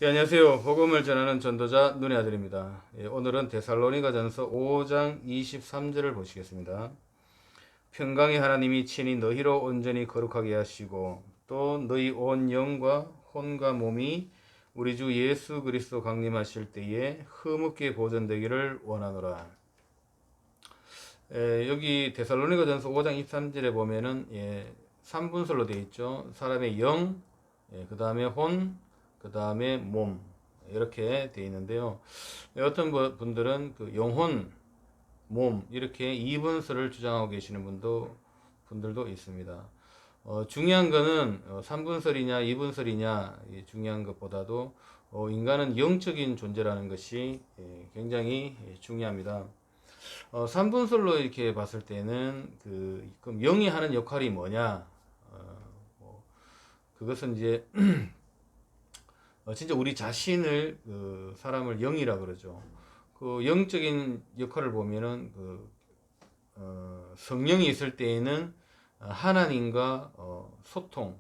예, 안녕하세요. 복음을 전하는 전도자 눈의 아들입니다. 예, 오늘은 데살로니가전서 5장 23절을 보시겠습니다. 평강의 하나님이 친히 너희로 온전히 거룩하게 하시고 또 너희 온 영과 혼과 몸이 우리 주 예수 그리스도 강림하실 때에 흐뭇게 보존되기를 원하노라. 여기 데살로니가전서 5장 23절에 보면은 3분설로 되어 있죠. 사람의 영, 그 다음에 혼, 그 다음에 몸 이렇게 되어 있는데요. 어떤 분들은 그 영혼, 몸 이렇게 2분설을 주장하고 계시는 분들도 있습니다. 중요한 거는 3분설이냐 2분설이냐 중요한 것보다도 인간은 영적인 존재라는 것이 굉장히 중요합니다. 3분설로 이렇게 봤을 때는 그럼 영이 하는 역할이 뭐냐? 뭐 그것은 이제 진짜 우리 자신을 사람을 영이라 그러죠. 그 영적인 역할을 보면은 성령이 있을 때에는 하나님과 소통,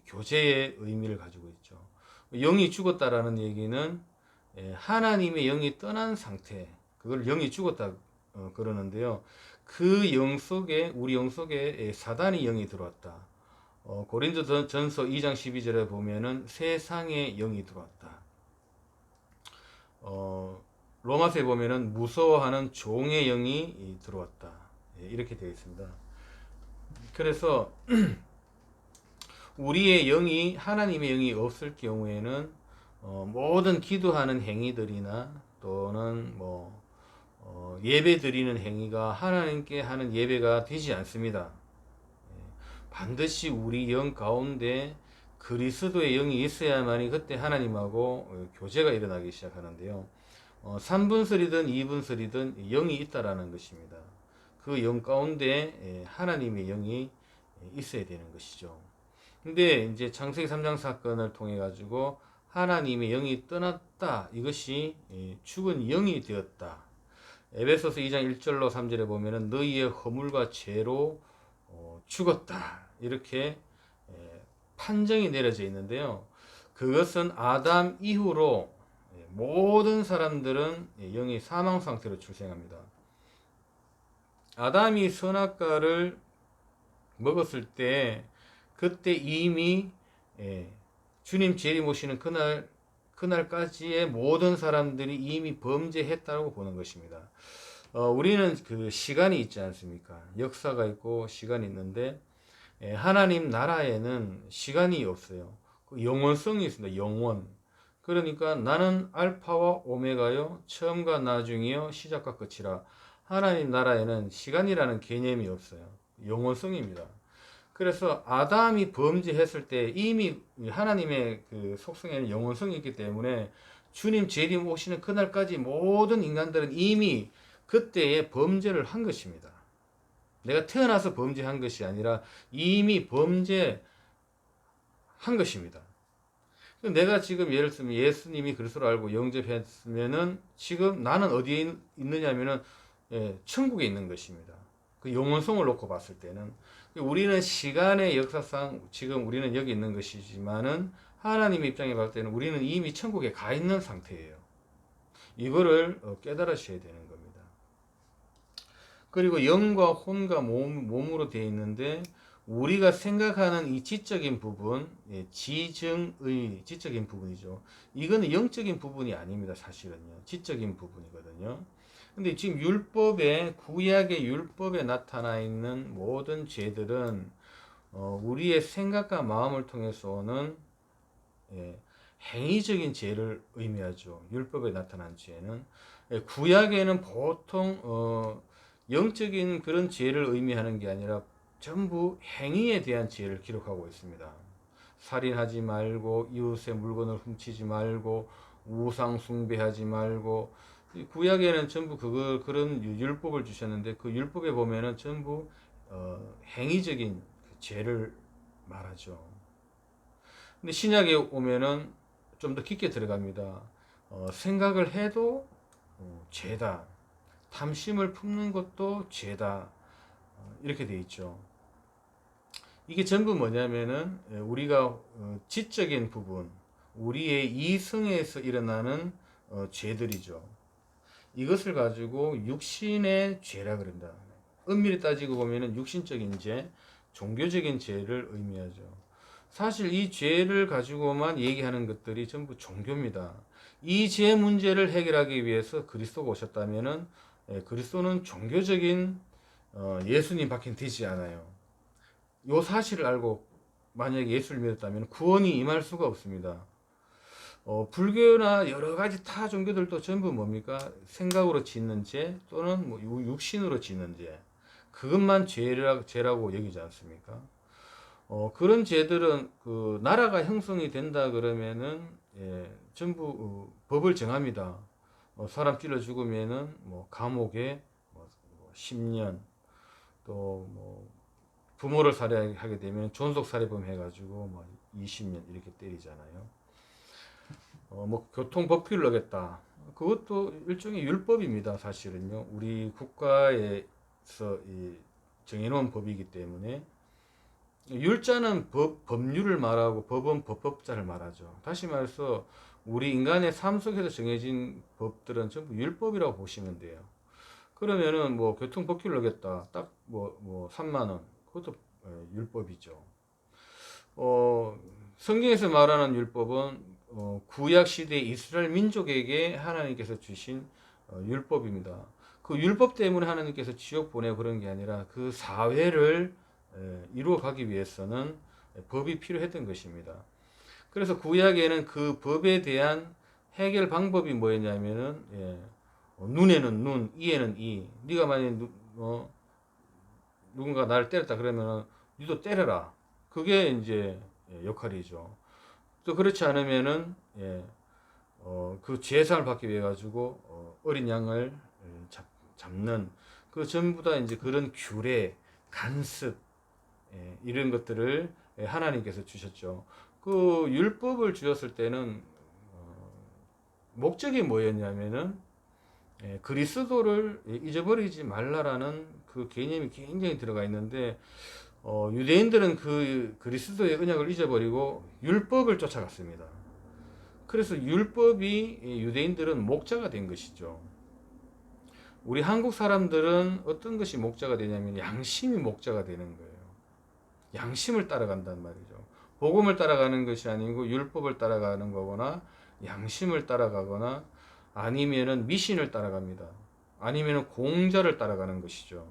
교제의 의미를 가지고 있죠. 영이 죽었다라는 얘기는 하나님의 영이 떠난 상태, 그걸 영이 죽었다 그러는데요. 그 영 속에 우리 영 속에 사단의 영이 들어왔다. 고린도 전서 2장 12절에 보면은 세상의 영이 들어왔다. 로마서에 보면은 무서워하는 종의 영이 들어왔다. 이렇게 되어 있습니다. 그래서 우리의 영이 하나님의 영이 없을 경우에는 모든 기도하는 행위들이나 또는 예배 드리는 행위가 하나님께 하는 예배가 되지 않습니다. 반드시 우리 영 가운데 그리스도의 영이 있어야만이 그때 하나님하고 교제가 일어나기 시작하는데요. 3분설이든 2분설이든 영이 있다라는 것입니다. 그 영 가운데 하나님의 영이 있어야 되는 것이죠. 근데 이제 창세기 3장 사건을 통해 가지고 하나님의 영이 떠났다. 이것이 죽은 영이 되었다. 에베소서 2장 1절로 3절에 보면은 너희의 허물과 죄로 죽었다. 이렇게 판정이 내려져 있는데요. 그것은 아담 이후로 모든 사람들은 영이 사망 상태로 출생합니다. 아담이 선악과를 먹었을 때 그때 이미 주님 재림 오시는 그날까지의 모든 사람들이 이미 범죄했다고 보는 것입니다. 우리는 그 시간이 있지 않습니까? 역사가 있고 시간이 있는데 하나님 나라에는 시간이 없어요. 그 영원성이 있습니다. 영원. 그러니까 나는 알파와 오메가요, 처음과 나중이요, 시작과 끝이라. 하나님 나라에는 시간이라는 개념이 없어요. 영원성입니다. 그래서 아담이 범죄했을 때 이미 하나님의 그 속성에는 영원성이 있기 때문에 주님 재림 오시는 그날까지 모든 인간들은 이미 그때에 범죄를 한 것입니다. 내가 태어나서 범죄한 것이 아니라 이미 범죄한 것입니다. 내가 지금 예를 들면 예수님이 그리스도로 알고 영접했으면은 지금 나는 어디에 있느냐면은 천국에 있는 것입니다. 그 영원성을 놓고 봤을 때는 우리는 시간의 역사상 지금 우리는 여기 있는 것이지만은 하나님 입장에 봤을 때는 우리는 이미 천국에 가 있는 상태예요. 이거를 깨달으셔야 되는 겁니다. 그리고 영과 혼과 몸으로 되어 있는데 우리가 생각하는 이 지적인 부분, 지증의 지적인 부분이죠. 이거는 영적인 부분이 아닙니다. 사실은요. 지적인 부분이거든요. 근데 지금 구약의 율법에 나타나 있는 모든 죄들은 우리의 생각과 마음을 통해서 오는 행위적인 죄를 의미하죠. 율법에 나타난 죄는. 구약에는 보통 영적인 그런 죄를 의미하는 게 아니라 전부 행위에 대한 죄를 기록하고 있습니다. 살인하지 말고, 이웃의 물건을 훔치지 말고, 우상 숭배하지 말고. 구약에는 전부 그런 율법을 주셨는데 그 율법에 보면은 전부 행위적인 죄를 말하죠. 근데 신약에 오면은 좀 더 깊게 들어갑니다. 생각을 해도 죄다. 탐심을 품는 것도 죄다. 이렇게 돼 있죠. 이게 전부 뭐냐면은 우리가 지적인 부분, 우리의 이성에서 일어나는 죄들이죠. 이것을 가지고 육신의 죄라 그런다. 엄밀히 따지고 보면은 육신적인 죄, 종교적인 죄를 의미하죠. 사실 이 죄를 가지고만 얘기하는 것들이 전부 종교입니다. 이 죄 문제를 해결하기 위해서 그리스도가 오셨다면은 그리스도는 종교적인 예수님 밖엔 되지 않아요. 요 사실을 알고 만약에 예수를 믿었다면 구원이 임할 수가 없습니다. 불교나 여러 가지 타 종교들도 전부 뭡니까? 생각으로 짓는 죄 또는 뭐 육신으로 짓는 죄. 그것만 죄라고 여기지 않습니까? 그런 죄들은 그 나라가 형성이 된다 그러면은 전부 법을 정합니다. 사람 찔러 죽으면은 뭐 감옥에 뭐 10년 또 뭐 부모를 살해하게 되면 존속 살해범 해가지고 뭐 20년 이렇게 때리잖아요. 뭐 교통법규를 어겼다. 그것도 일종의 율법입니다. 사실은요. 우리 국가에서 정해놓은 법이기 때문에 율자는 법률을 말하고 법은 법법자를 말하죠. 다시 말해서 우리 인간의 삶 속에서 정해진 법들은 전부 율법이라고 보시면 돼요. 그러면은 뭐 교통법규를 어겼다. 딱 뭐 3만 원. 그것도 율법이죠. 성경에서 말하는 율법은 구약 시대 이스라엘 민족에게 하나님께서 주신 율법입니다. 그 율법 때문에 하나님께서 지옥 보내고 그런 게 아니라 그 사회를 이루어 가기 위해서는 법이 필요했던 것입니다. 그래서 구약에는 그 법에 대한 해결 방법이 뭐였냐면은 눈에는 눈, 이에는 이. 네가 만약에 누군가 나를 때렸다 그러면은 니도 때려라. 그게 이제 역할이죠. 또 그렇지 않으면은 그 제사를 받기 위해 가지고 어린 양을 잡는 그 전부 다 이제 그런 규례, 간섭 이런 것들을 하나님께서 주셨죠. 그 율법을 주셨을 때는 목적이 뭐였냐면은 그리스도를 잊어버리지 말라라는 그 개념이 굉장히 들어가 있는데 유대인들은 그 그리스도의 언약을 잊어버리고 율법을 쫓아갔습니다. 그래서 율법이 유대인들은 목자가 된 것이죠. 우리 한국 사람들은 어떤 것이 목자가 되냐면 양심이 목자가 되는 거예요. 양심을 따라간단 말이죠. 복음을 따라가는 것이 아니고 율법을 따라가는 거거나 양심을 따라가거나 아니면은 미신을 따라갑니다. 아니면은 공자를 따라가는 것이죠.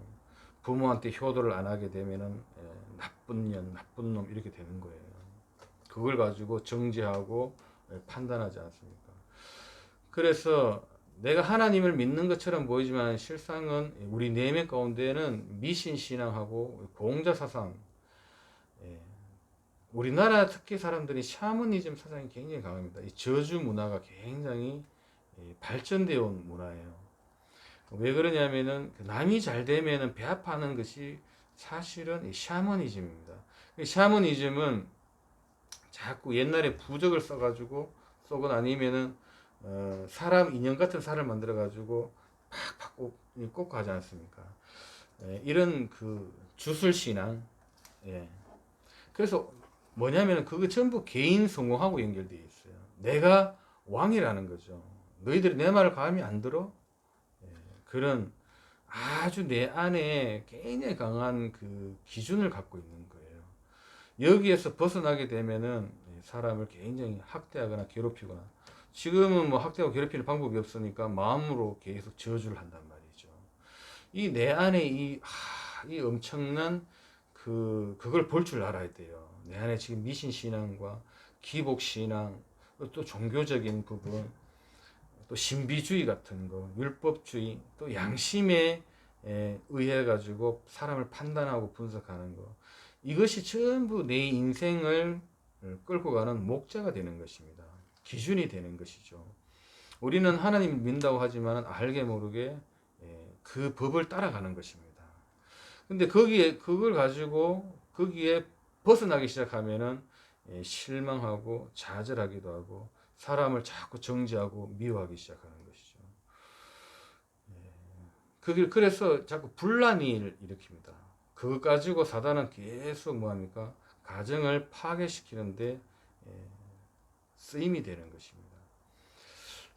부모한테 효도를 안 하게 되면은 나쁜 년, 나쁜 놈 이렇게 되는 거예요. 그걸 가지고 정죄하고 판단하지 않습니까? 그래서 내가 하나님을 믿는 것처럼 보이지만 실상은 우리 내면 가운데는 미신 신앙하고 공자 사상, 우리나라 특히 사람들이 샤머니즘 사상이 굉장히 강합니다. 이 저주 문화가 굉장히 발전되어 온 문화예요. 왜 그러냐면은 남이 잘 되면은 배합하는 것이 사실은 이 샤머니즘입니다. 샤머니즘은 자꾸 옛날에 부적을 써가지고 쏘거나 아니면은 사람 인형 같은 살을 만들어 가지고 팍팍 꽂고 하지 않습니까? 이런 그 주술 신앙. 그래서 뭐냐면은 그거 전부 개인 성공하고 연결되어 있어요. 내가 왕이라는 거죠. 너희들이 내 말을 감히 안 들어? 그런 아주 내 안에 굉장히 강한 그 기준을 갖고 있는 거예요. 여기에서 벗어나게 되면은 사람을 굉장히 학대하거나 괴롭히거나 지금은 뭐 학대하고 괴롭히는 방법이 없으니까 마음으로 계속 저주를 한단 말이죠. 이 내 안에 이 엄청난 그걸 볼 줄 알아야 돼요. 내 안에 지금 미신 신앙과 기복 신앙 또 종교적인 부분 또 신비주의 같은 거, 율법주의, 또 양심에 의해 가지고 사람을 판단하고 분석하는 거. 이것이 전부 내 인생을 끌고 가는 목자가 되는 것입니다. 기준이 되는 것이죠. 우리는 하나님을 믿는다고 하지만 알게 모르게 그 법을 따라가는 것입니다. 근데 그걸 가지고 거기에 벗어나기 시작하면은 실망하고 좌절하기도 하고 사람을 자꾸 정죄하고 미워하기 시작하는 것이죠. 그래서 자꾸 분란을 일으킵니다. 그거 가지고 사단은 계속 뭐합니까? 가정을 파괴시키는데 쓰임이 되는 것입니다.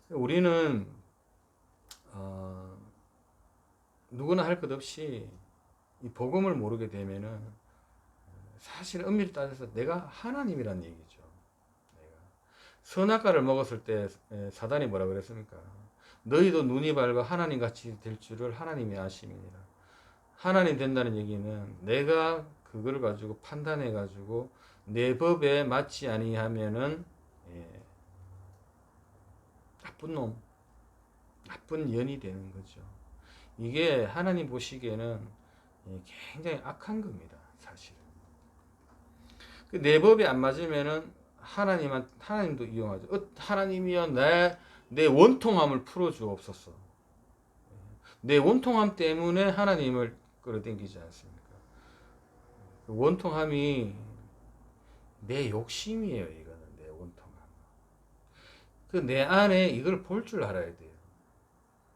우리는 누구나 할 것 없이 이 복음을 모르게 되면은 사실 엄밀히 따져서 내가 하나님이란 얘기죠. 내가 선악과를 먹었을 때 사단이 뭐라 그랬습니까? 너희도 눈이 밝아 하나님 같이 될 줄을 하나님이 아심이니라. 하나님 된다는 얘기는 내가 그걸 가지고 판단해 가지고 내 법에 맞지 아니하면은 나쁜 놈, 나쁜 년이 되는 거죠. 이게 하나님 보시기에는 굉장히 악한 겁니다, 사실은. 내 법에 안 맞으면은 하나님도 이용하죠. 하나님이여 내 원통함을 풀어주옵소서. 내 원통함 때문에 하나님을 끌어당기지 않습니까? 그 원통함이 내 욕심이에요. 이거는 내 원통함. 그 내 안에 이걸 볼 줄 알아야 돼요.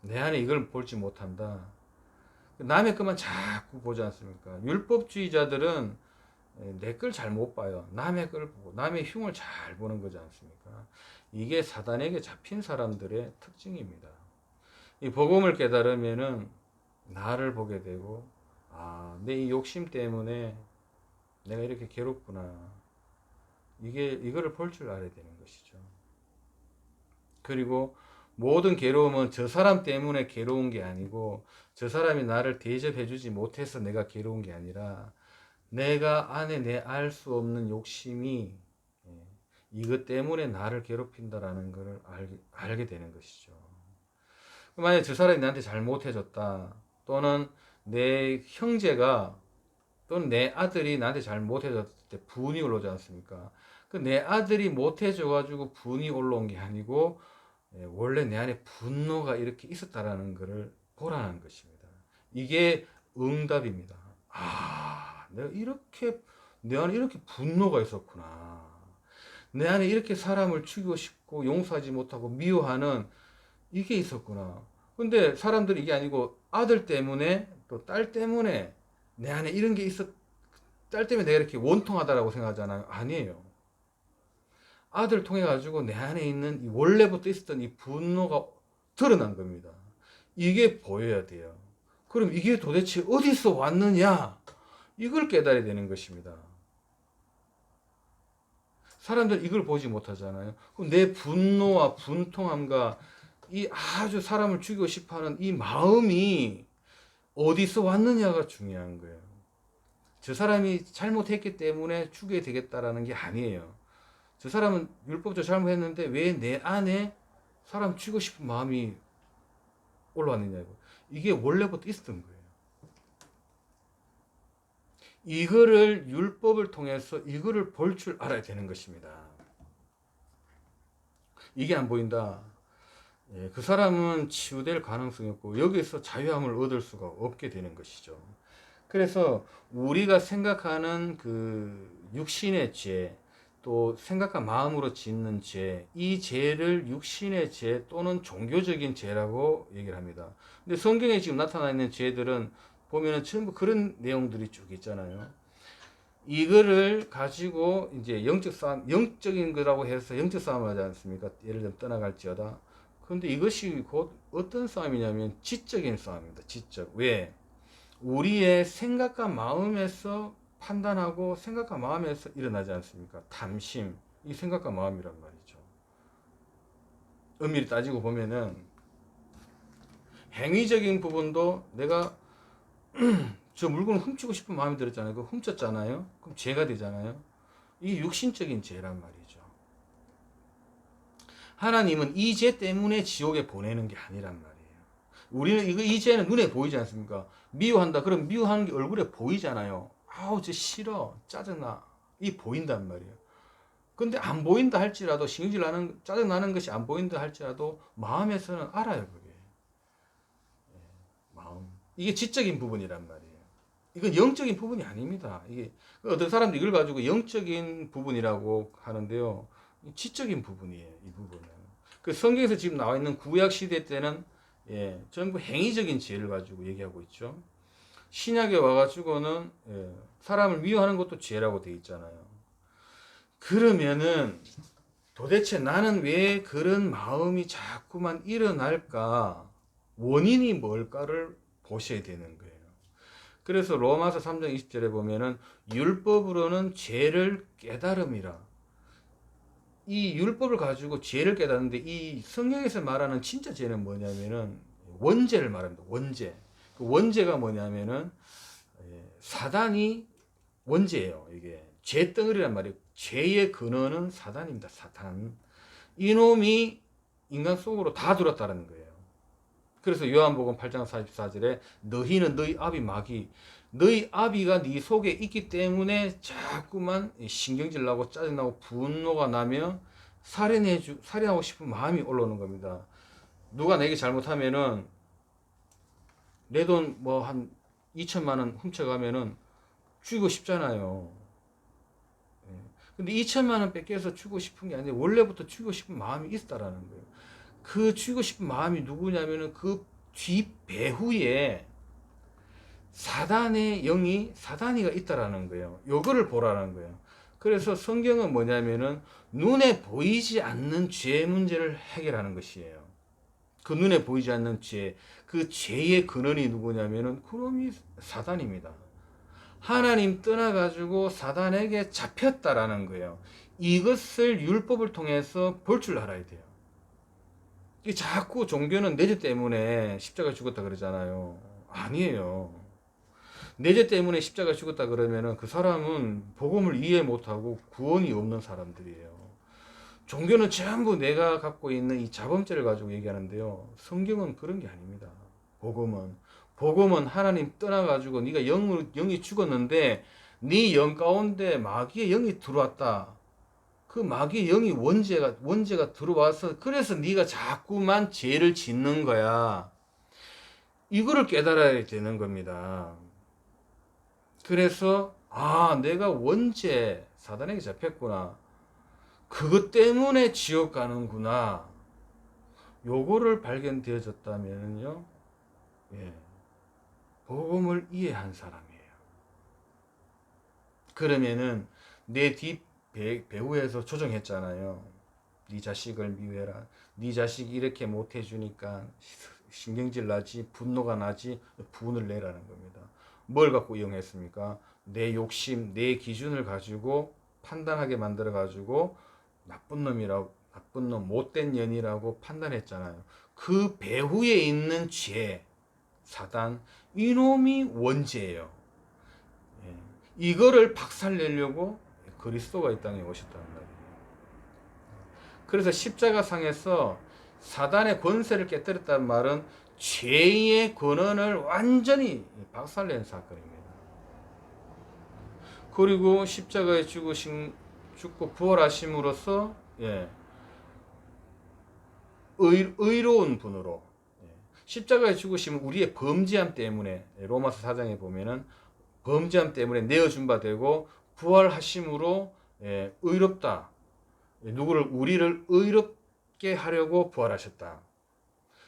내 안에 이걸 볼지 못한다. 남의 것만 자꾸 보지 않습니까? 율법주의자들은 내 걸 잘 못 봐요. 남의 걸 보고 남의 흉을 잘 보는 거지 않습니까? 이게 사단에게 잡힌 사람들의 특징입니다. 이 복음을 깨달으면은 나를 보게 되고 내 이 욕심 때문에 내가 이렇게 괴롭구나. 이거를 볼 줄 알아야 되는 것이죠. 그리고 모든 괴로움은 저 사람 때문에 괴로운 게 아니고 저 사람이 나를 대접해주지 못해서 내가 괴로운 게 아니라 내가 안에 내 알 수 없는 욕심이 이것 때문에 나를 괴롭힌다라는 것을 알게 되는 것이죠. 만약에 저 사람이 나한테 잘못해줬다 또는 내 형제가 또는 내 아들이 나한테 잘못해줬을 때 분이 올라오지 않습니까? 그 내 아들이 못해줘가지고 분이 올라온 게 아니고 원래 내 안에 분노가 이렇게 있었다라는 것을 보라는 것입니다. 이게 응답입니다. 내 안에 이렇게 분노가 있었구나. 내 안에 이렇게 사람을 죽이고 싶고 용서하지 못하고 미워하는 이게 있었구나. 근데 사람들이 이게 아니고 아들 때문에 또 딸 때문에 내 안에 이런 게 딸 때문에 내가 이렇게 원통하다라고 생각하잖아요. 아니에요. 아들 통해 가지고 내 안에 있는 원래부터 있었던 이 분노가 드러난 겁니다. 이게 보여야 돼요. 그럼 이게 도대체 어디서 왔느냐? 이걸 깨달아야 되는 것입니다. 사람들 이걸 보지 못하잖아요. 그럼 내 분노와 분통함과 이 아주 사람을 죽이고 싶어하는 이 마음이 어디서 왔느냐가 중요한 거예요. 저 사람이 잘못했기 때문에 죽여야 되겠다라는 게 아니에요. 저 사람은 율법적으로 잘못했는데 왜 내 안에 사람 죽이고 싶은 마음이 올라왔느냐고. 이게 원래부터 있었던 거예요. 이거를 율법을 통해서 이거를 볼 줄 알아야 되는 것입니다. 이게 안 보인다. 그 사람은 치유될 가능성이 없고 여기서 자유함을 얻을 수가 없게 되는 것이죠. 그래서 우리가 생각하는 그 육신의 죄, 또 생각한 마음으로 짓는 죄, 이 죄를 육신의 죄 또는 종교적인 죄라고 얘기를 합니다. 근데 성경에 지금 나타나 있는 죄들은 보면은 전부 그런 내용들이 쭉 있잖아요. 이거를 가지고 이제 영적 싸움, 영적인 거라고 해서 영적 싸움을 하지 않습니까? 예를 들면 떠나갈지어다. 그런데 이것이 곧 어떤 싸움이냐면 지적인 싸움입니다. 지적. 왜? 우리의 생각과 마음에서 판단하고 생각과 마음에서 일어나지 않습니까? 탐심. 이 생각과 마음이란 말이죠. 엄밀히 따지고 보면은 행위적인 부분도 내가 저 물건을 훔치고 싶은 마음이 들었잖아요. 그 훔쳤잖아요. 그럼 죄가 되잖아요. 이게 육신적인 죄란 말이죠. 하나님은 이 죄 때문에 지옥에 보내는 게 아니란 말이에요. 우리는 이 죄는 눈에 보이지 않습니까? 미워한다. 그럼 미워하는 게 얼굴에 보이잖아요. 아우, 저 싫어. 짜증나. 이 보인단 말이에요. 근데 안 보인다 할지라도 신경질 나는, 짜증나는 것이 안 보인다 할지라도 마음에서는 알아요, 그게. 마음. 이게 지적인 부분이란 말이에요. 이건 영적인 부분이 아닙니다. 이게 어떤 사람들이 이걸 가지고 영적인 부분이라고 하는데요. 지적인 부분이에요. 이 부분은. 그 성경에서 지금 나와 있는 구약 시대 때는 전부 행위적인 죄를 가지고 얘기하고 있죠. 신약에 와가지고는 사람을 미워하는 것도 죄라고 돼 있잖아요. 그러면은 도대체 나는 왜 그런 마음이 자꾸만 일어날까? 원인이 뭘까를 보셔야 되는 거예요. 그래서 로마서 3장 20절에 보면은 율법으로는 죄를 깨달음이라. 이 율법을 가지고 죄를 깨닫는데 이 성경에서 말하는 진짜 죄는 뭐냐면은 원죄를 말합니다. 원죄. 그 원죄가 뭐냐면은 사단이 원죄예요. 이게 죄덩어리란 말이에요. 죄의 근원은 사단입니다. 사단. 이놈이 인간 속으로 다 들어왔다는 거예요. 그래서 요한복음 8장 44절에 너희는 너희 아비 마귀, 너희 아비가 네 속에 있기 때문에 자꾸만 신경질 나고 짜증나고 분노가 나면 살인하고 싶은 마음이 올라오는 겁니다. 누가 내게 잘못하면은 내 돈 뭐 한 2천만 원 훔쳐가면은 주고 싶잖아요. 근데 2천만 원 뺏겨서 주고 싶은 게 아니라 원래부터 주고 싶은 마음이 있다라는 거예요. 그 주고 싶은 마음이 누구냐면은 그 뒤 배후에 사단의 영이 사단이가 있다라는 거예요. 요거를 보라는 거예요. 그래서 성경은 뭐냐면은 눈에 보이지 않는 죄 문제를 해결하는 것이에요. 그 눈에 보이지 않는 죄, 그 죄의 근원이 누구냐면은 그놈이 사단입니다. 하나님 떠나가지고 사단에게 잡혔다라는 거예요. 이것을 율법을 통해서 볼 줄 알아야 돼요. 자꾸 종교는 내 죄 때문에 십자가 죽었다 그러잖아요. 아니에요. 내 죄 때문에 십자가 죽었다 그러면은 그 사람은 복음을 이해 못하고 구원이 없는 사람들이에요. 종교는 전부 내가 갖고 있는 이 자범죄를 가지고 얘기하는데요. 성경은 그런 게 아닙니다. 복음은 하나님 떠나가지고 네가 영이 죽었는데 네 영 가운데 마귀의 영이 들어왔다. 그 마귀의 영이 원죄가 들어와서 그래서 네가 자꾸만 죄를 짓는 거야. 이거를 깨달아야 되는 겁니다. 그래서 내가 원죄 사단에게 잡혔구나. 그것 때문에 지옥 가는구나. 요거를 발견되어졌다면요. 예. 복음을 이해한 사람이에요. 그러면은 내 뒷 배후에서 조정했잖아요. 네 자식을 미워해라. 네 자식이 이렇게 못해주니까 신경질 나지, 분노가 나지, 분을 내라는 겁니다. 뭘 갖고 이용했습니까? 내 욕심, 내 기준을 가지고 판단하게 만들어 가지고 나쁜 놈, 못된 년이라고 판단했잖아요. 그 배후에 있는 죄, 사단, 이놈이 원죄예요. 예. 이거를 박살내려고 그리스도가 이 땅에 오셨단 말이에요. 그래서 십자가상에서 사단의 권세를 깨뜨렸다는 말은 죄의 근원을 완전히 박살낸 사건입니다. 그리고 십자가에 죽고 부활하심으로써 의로운 분으로 십자가에 죽으시면 우리의 범죄함 때문에 로마서 4장에 보면은 범죄함 때문에 내어준 바 되고 부활하심으로 의롭다. 우리를 의롭게 하려고 부활하셨다.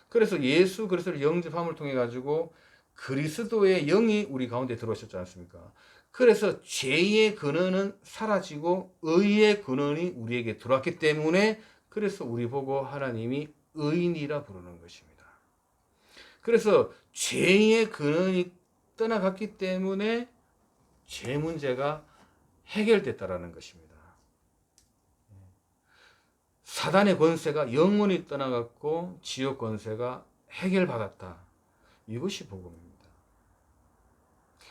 그래서 예수 그리스도를 영접함을 통해 가지고 그리스도의 영이 우리 가운데 들어오셨지 않습니까? 그래서 죄의 근원은 사라지고 의의 근원이 우리에게 들어왔기 때문에 그래서 우리 보고 하나님이 의인이라 부르는 것입니다. 그래서 죄의 근원이 떠나갔기 때문에 죄 문제가 해결됐다라는 것입니다. 사단의 권세가 영원히 떠나갔고 지옥 권세가 해결받았다. 이것이 복음입니다.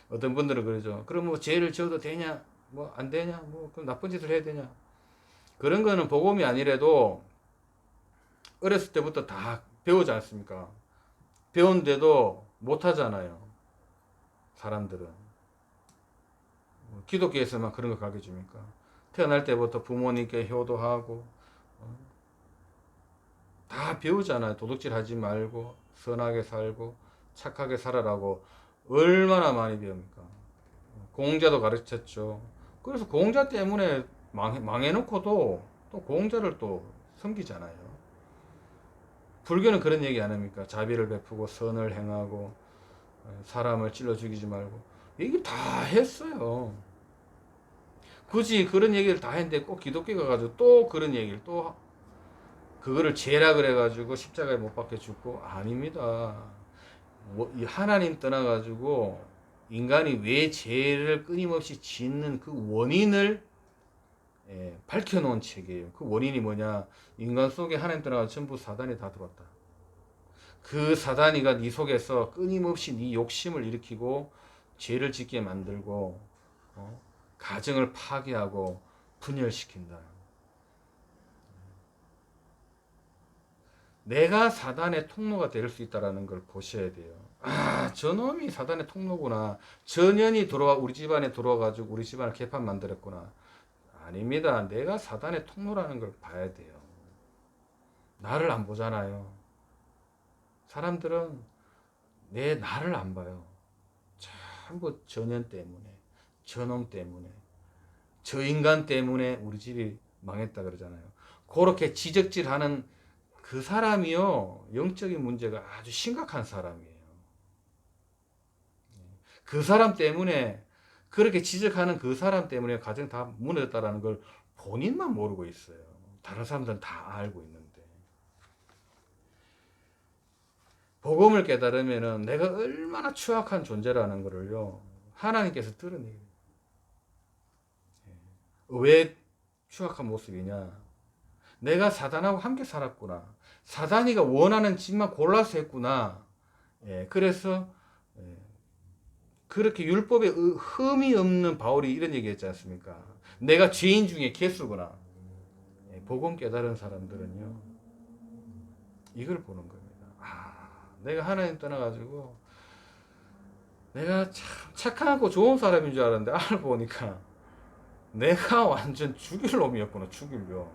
어떤 분들은 그러죠. 그럼 뭐 죄를 지어도 되냐? 뭐 안 되냐? 뭐 그럼 나쁜 짓을 해야 되냐? 그런 거는 복음이 아니래도 어렸을 때부터 다 배우지 않습니까? 배운데도 못 하잖아요. 사람들은. 기독교에서만 그런 거 가르쳐 줍니까? 태어날 때부터 부모님께 효도하고 다 배우잖아요. 도둑질 하지 말고 선하게 살고 착하게 살아라고 얼마나 많이 배웁니까? 공자도 가르쳤죠. 그래서 공자 때문에 망해놓고도 또 공자를 또 섬기잖아요. 불교는 그런 얘기 안 합니까? 자비를 베푸고 선을 행하고 사람을 찔러 죽이지 말고 이게 다 했어요. 굳이 그런 얘기를 다 했는데 꼭 기독교가 가지고 또 그런 얘기를 또 그거를 죄라 그래가지고 십자가에 못 박혀 죽고 아닙니다. 이 하나님 떠나가지고 인간이 왜 죄를 끊임없이 짓는 그 원인을 밝혀놓은 책이에요. 그 원인이 뭐냐? 인간 속에 하나님 떠나가 전부 사단이 다 들어왔다. 그 사단이가 네 속에서 끊임없이 네 욕심을 일으키고 죄를 짓게 만들고 가정을 파괴하고 분열시킨다. 내가 사단의 통로가 될 수 있다는 걸 보셔야 돼요. 아, 저놈이 사단의 통로구나. 전연이 들어와 우리 집안에 들어와가지고 우리 집안을 개판 만들었구나. 아닙니다. 내가 사단의 통로라는 걸 봐야 돼요. 나를 안 보잖아요. 사람들은 내 나를 안 봐요. 전부 전연 때문에, 저놈 때문에, 저 인간 때문에 우리 집이 망했다 그러잖아요. 그렇게 지적질하는 그 사람이요, 영적인 문제가 아주 심각한 사람이에요. 그 사람 때문에, 그렇게 지적하는 그 사람 때문에 가정 다 무너졌다는 걸 본인만 모르고 있어요. 다른 사람들은 다 알고 있는데. 복음을 깨달으면은 내가 얼마나 추악한 존재라는 것을요, 하나님께서 드러내요. 왜 추악한 모습이냐? 내가 사단하고 함께 살았구나. 사단이가 원하는 짓만 골라서 했구나. 그래서 그렇게 율법에 흠이 없는 바울이 이런 얘기했지 않습니까? 내가 죄인 중에 개수구나. 복음 깨달은 사람들은요, 이걸 보는 겁니다. 아, 내가 하나님 떠나가지고 내가 참 착하고 좋은 사람인 줄 알았는데 알고 보니까 내가 완전 죽일 놈이었구나. 죽일 놈.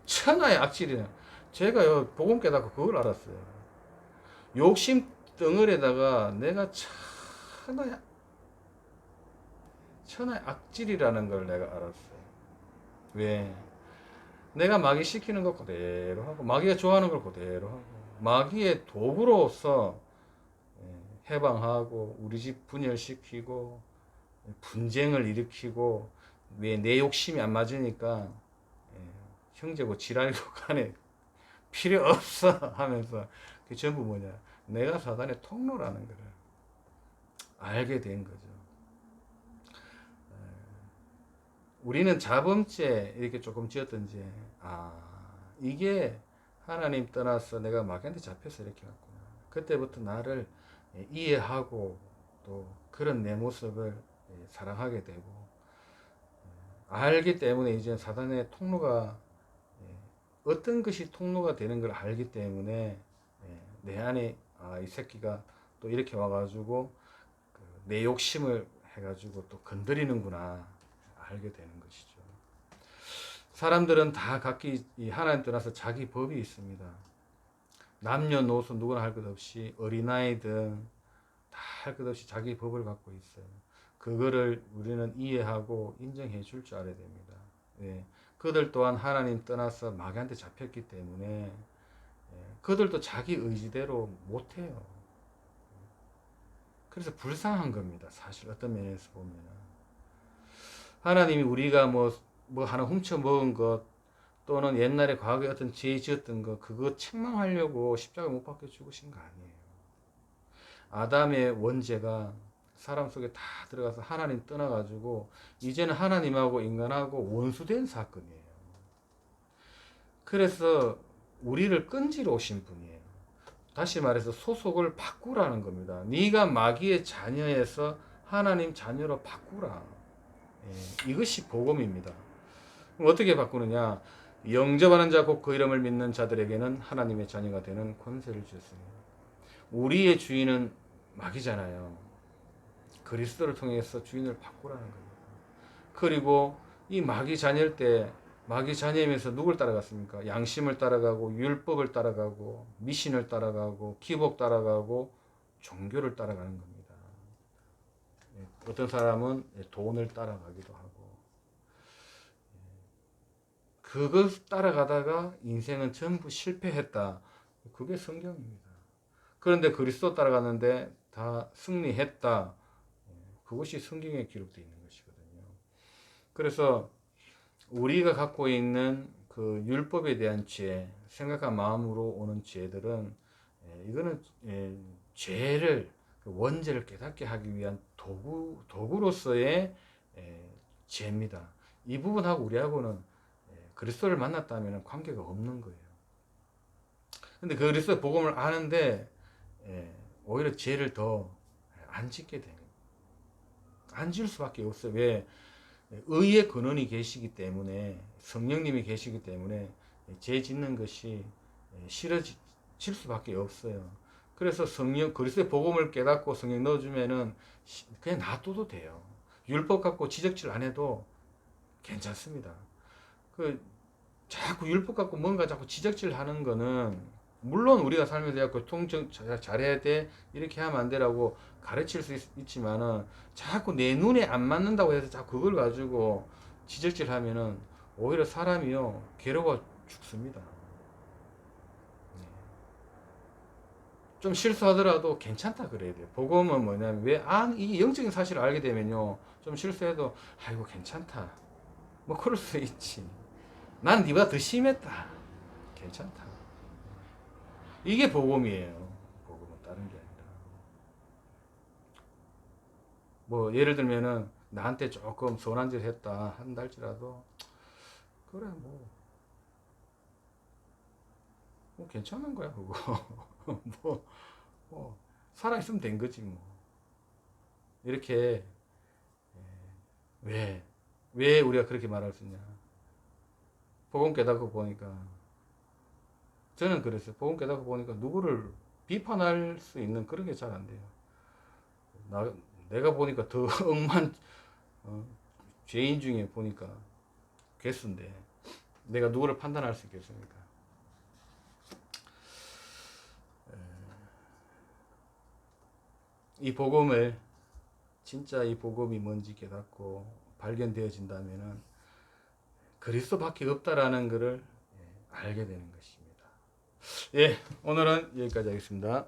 천하의 악질이네. 제가요, 복음 깨닫고 그걸 알았어요. 욕심 덩어리에다가 내가 천하의 악질이라는 걸 내가 알았어요. 왜? 내가 마귀 시키는 거 그대로 하고, 마귀가 좋아하는 걸 그대로 하고, 마귀의 도구로서 해방하고, 우리 집 분열시키고, 분쟁을 일으키고, 왜 내 욕심이 안 맞으니까, 형제고 지랄이고 간에 필요 없어 하면서, 그게 전부 뭐냐? 내가 사단의 통로라는 걸 알게 된 거죠. 우리는 자범죄 이렇게 조금 지었던지, 아, 이게 하나님 떠나서 내가 마귀한테 잡혀서 이렇게 왔구나. 그때부터 나를 이해하고 또 그런 내 모습을 사랑하게 되고, 알기 때문에 이제 사단의 통로가 어떤 것이 통로가 되는 걸 알기 때문에 내 안에 이 새끼가 또 이렇게 와가지고 내 욕심을 해가지고 또 건드리는구나 알게 되는 것이죠. 사람들은 다 각기 하나님 떠나서 자기 법이 있습니다. 남녀노소 누구나 할 것 없이 어린아이든 다 할 것 없이 자기 법을 갖고 있어요. 그거를 우리는 이해하고 인정해 줄 줄 알아야 됩니다. 그들 또한 하나님 떠나서 마귀한테 잡혔기 때문에 그들도 자기 의지대로 못해요. 그래서 불쌍한 겁니다. 사실 어떤 면에서 보면 하나님이 우리가 뭐 하나 훔쳐 먹은 것 또는 옛날에 과거에 어떤 죄 지었던 것 그거 책망하려고 십자가 못 박혀 죽으신 거 아니에요. 아담의 원죄가 사람 속에 다 들어가서 하나님 떠나가지고 이제는 하나님하고 인간하고 원수된 사건이에요. 그래서 우리를 끈지러 오신 분이에요. 다시 말해서 소속을 바꾸라는 겁니다. 네가 마귀의 자녀에서 하나님 자녀로 바꾸라. 이것이 복음입니다. 그럼 어떻게 바꾸느냐? 영접하는 자 곧 그 이름을 믿는 자들에게는 하나님의 자녀가 되는 권세를 주셨습니다. 우리의 주인은 마귀잖아요. 그리스도를 통해서 주인을 바꾸라는 겁니다. 그리고 이 마귀 자녀일 때 마귀 자녀이면서 누굴 따라갔습니까? 양심을 따라가고 율법을 따라가고 미신을 따라가고 기복 따라가고 종교를 따라가는 겁니다. 어떤 사람은 돈을 따라가기도 하고 그걸 따라가다가 인생은 전부 실패했다. 그게 성경입니다. 그런데 그리스도 따라갔는데 다 승리했다. 그것이 성경에 기록되어 있는 것이거든요. 그래서 우리가 갖고 있는 그 율법에 대한 죄, 생각한 마음으로 오는 죄들은 이거는 죄를 그 원죄를 깨닫게 하기 위한 도구로서의 죄입니다. 이 부분하고 우리하고는 그리스도를 만났다면 관계가 없는 거예요. 근데 그 그리스도의 복음을 아는데 오히려 죄를 더 안 짓게 돼요. 안 지을 수밖에 없어요. 왜? 의의 근원이 계시기 때문에, 성령님이 계시기 때문에 죄 짓는 것이 싫어질 수밖에 없어요. 그래서 성령, 그리스도의 복음을 깨닫고 성령 넣어주면은 그냥 놔둬도 돼요. 율법 갖고 지적질 안 해도 괜찮습니다. 그 자꾸 율법 갖고 뭔가 자꾸 지적질 하는 거는, 물론 우리가 삶에 대해 교통정 잘해야 돼, 이렇게 하면 안 되라고 가르칠 수 있지만은, 자꾸 내 눈에 안 맞는다고 해서 자꾸 그걸 가지고 지적질 하면은 오히려 사람이요 괴로워 죽습니다. 좀 실수하더라도 괜찮다 그래야 돼요. 복음은 뭐냐면, 이 영적인 사실을 알게 되면요, 좀 실수해도 아이고 괜찮다, 뭐 그럴 수 있지, 난 네가 더 심했다, 괜찮다. 이게 복음이에요. 복음은 다른 게 아니라. 뭐 예를 들면은 나한테 조금 선한 짓 했다 한다 할지라도, 그래 뭐 괜찮은 거야 그거. 뭐, 살아있으면 된 거지 뭐. 이렇게. 왜 우리가 그렇게 말할 수 있냐. 복음 깨닫고 보니까, 저는 그랬어요. 복음 깨닫고 보니까 누구를 비판할 수 있는 그런 게 잘 안 돼요. 내가 보니까 더 억만 죄인 중에 보니까 괴수인데 내가 누구를 판단할 수 있겠습니까? 이 복음을, 진짜 이 복음이 뭔지 깨닫고 발견되어진다면은 그리스도밖에 없다라는 것을 알게 되는 것입니다. 예, 오늘은 여기까지 하겠습니다.